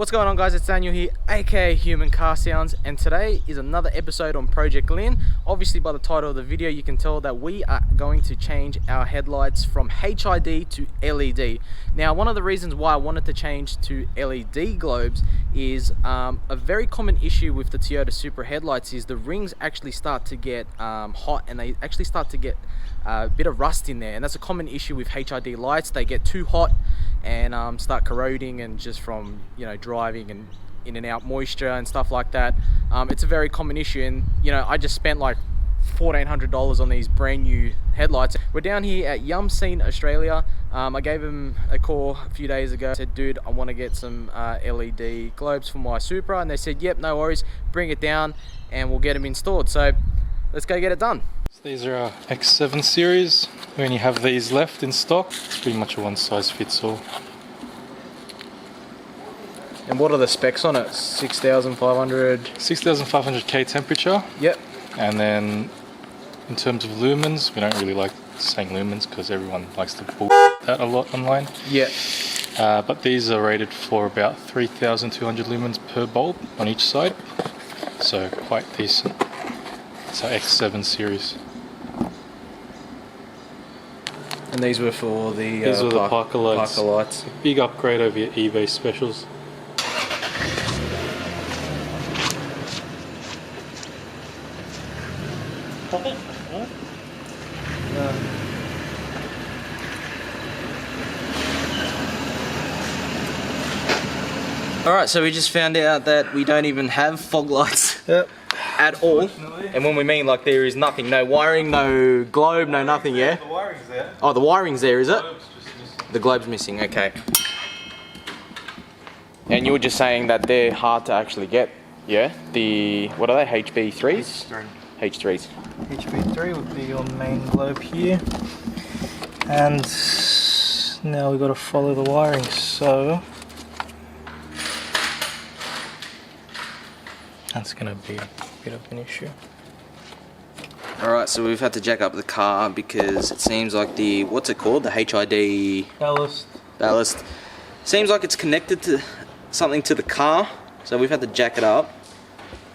What's going on, guys? It's Daniel here, aka Human Car Sounds, and today is another episode on Project Lynn. Obviously by the title of the video you can tell that we are going to change our headlights from HID to LED. Now, one of the reasons why I wanted to change to LED globes is a very common issue with the Toyota Supra headlights is the rings actually start to get hot, and they actually start to get a bit of rust in there, and that's a common issue with HID lights. They get too hot and start corroding, and just from driving and in and out moisture and stuff like that, it's a very common issue. And I just spent like $1,400 on these brand new headlights. We're down here at Yumseen, Australia. I gave him a call a few days ago. I said, dude, I want to get some LED globes for my Supra, and they said, yep, no worries, bring it down and we'll get them installed. So let's go get it done. So these are our X7 series. We only have these left in stock. It's pretty much a one size fits all. And what are the specs on it? 6,500? 6,500K temperature. Yep. And then in terms of lumens, we don't really like saying lumens because everyone likes to bull that a lot online. Yeah. But these are rated for about 3,200 lumens per bulb on each side. So quite decent. It's our X7 series. And these were for the these were the Parker lights. Parker lights. A big upgrade over your eBay specials. Alright, so we just found out that we don't even have fog lights. Yep. At all. And when we mean like there is nothing, no wiring, no globe, no nothing, yeah? The wiring's there. Oh, the wiring's there, is it? The globe's missing, okay. And you were just saying that they're hard to actually get, yeah? The, what are they, HB3s? H3s. HB3 would be your main globe here. And now we've got to follow the wiring, so that's going to be a bit of an issue. Alright, so we've had to jack up the car because it seems like the, what's it called? The HID ballast. Seems like it's connected to something to the car, so we've had to jack it up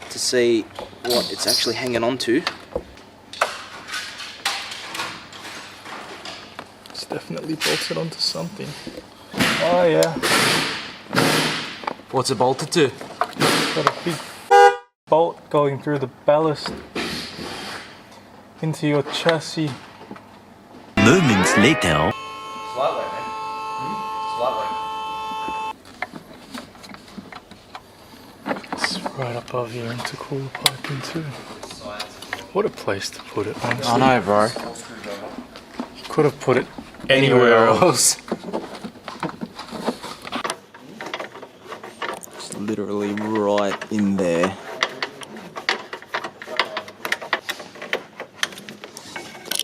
to see what it's actually hanging on to. It's definitely bolted onto something. Oh yeah. What's it bolted to? Got a big bolt going through the ballast into your chassis. Moments later. Slightly, man. Slightly. It's right above here into cooler piping too. What a place to put it, honestly. I know, bro. You could have put it anywhere else. It's literally right in there.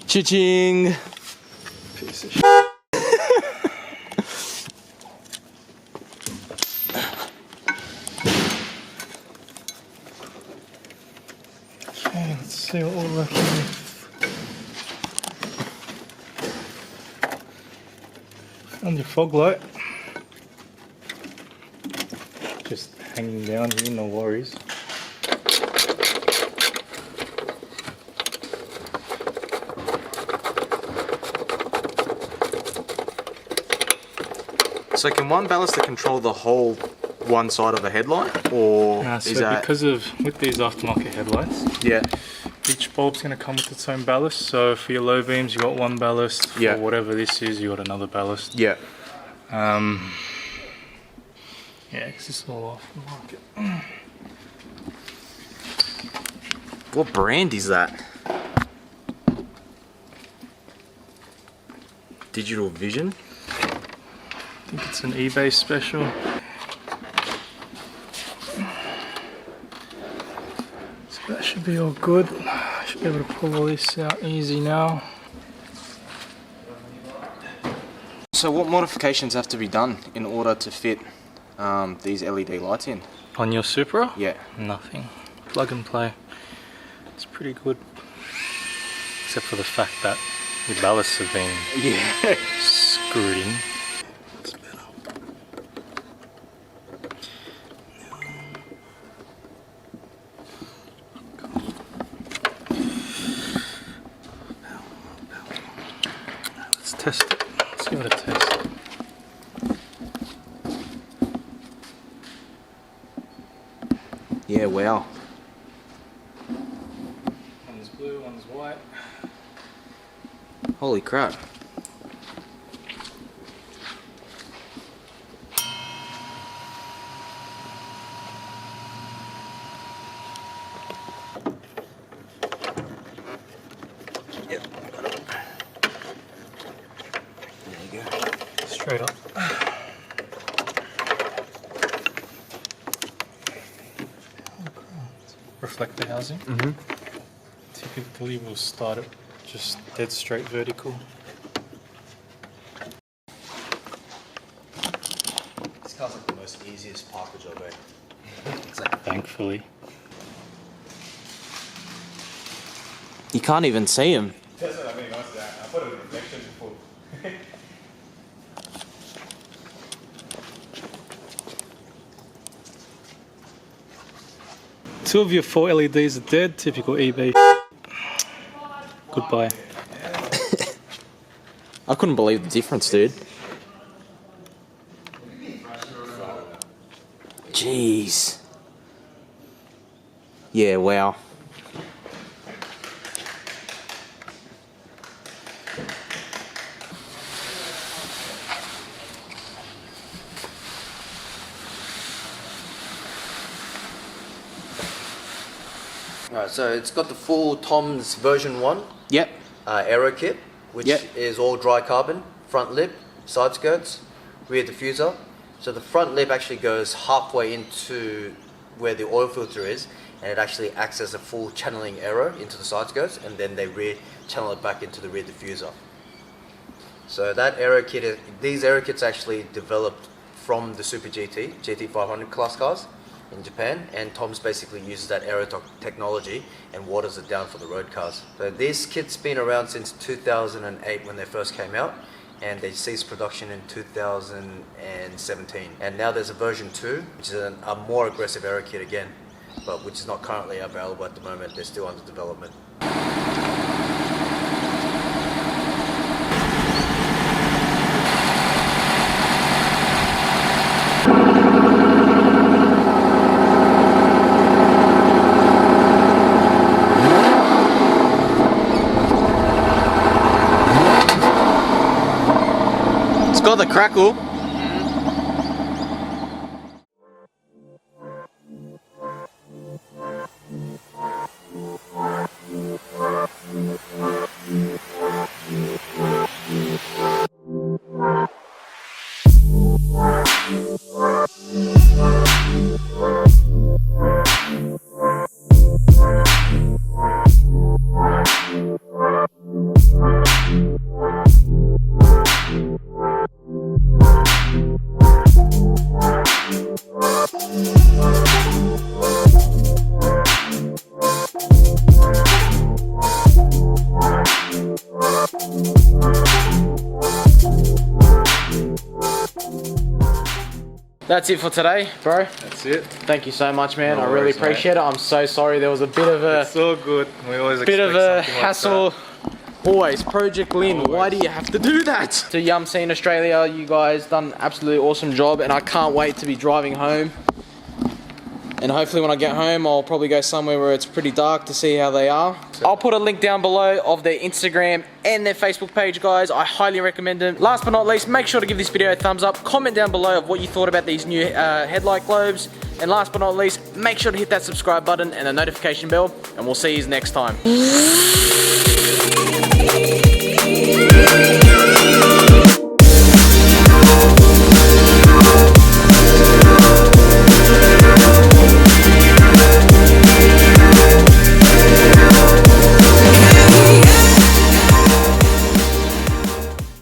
Cha-ching! Piece of shit. Okay, let's see what we're working with. And your fog light. Just hanging down here, no worries. So can one ballaster control the whole one side of a headlight, or So is that... because of, with these aftermarket headlights, Yeah. each bulb's going to come with its own ballast. So for your low beams, you got one ballast. For Yeah. whatever this is, you got another ballast. Yeah. Yeah, because this is all aftermarket. What brand is that? Digital Vision? I think it's an eBay special. So that should be all good. I should be able to pull all this out easy now. So what modifications have to be done in order to fit these LED lights in? On your Supra? Yeah. Nothing. Plug and play. It's pretty good. Except for the fact that the ballasts have been screwed in. That's better. give it a taste. Yeah, wow. One is blue, one is white. Holy crap. Yep. There you go. Straight up. Reflector housing. Typically we'll start it just dead straight vertical. This car's like the most easiest parker job, eh? It's like, Thankfully. you can't even see him. That's what I mean, what's that? I put a reflection before. Two of your 4 LEDs are dead, typical EB. Goodbye. I couldn't believe the difference, dude. Jeez. Yeah, wow. Alright, so it's got the full Tom's version 1 Yep. aero kit, which Yep. is all dry carbon, front lip, side skirts, rear diffuser. So the front lip actually goes halfway into where the oil filter is, and it actually acts as a full channeling aero into the side skirts, and then they channel it back into the rear diffuser. So that aero kit, these aero kits actually developed from the Super GT 500 class cars in Japan, and Tom's basically uses that aero technology and waters it down for the road cars. So this kit's been around since 2008 when they first came out, and they ceased production in 2017. And now there's a version 2, which is a more aggressive aero kit again, but which is not currently available at the moment. They're still under development. It's got the crackle. That's it for today, bro. That's it. Thank you so much, man. No I really worries, appreciate it. I'm so sorry there was a bit of a It's all good. We always bit of a expect something like hassle. Always, Project Lynn, why Always. do you have to do that? To Yumseen Australia, you guys done an absolutely awesome job, and I can't wait to be driving home. And hopefully when I get home, I'll probably go somewhere where it's pretty dark to see how they are. I'll put a link down below of their Instagram and their Facebook page, guys. I highly recommend them. Last but not least, make sure to give this video a thumbs up. Comment down below of what you thought about these new headlight globes. And last but not least, make sure to hit that subscribe button and the notification bell, and we'll see you next time.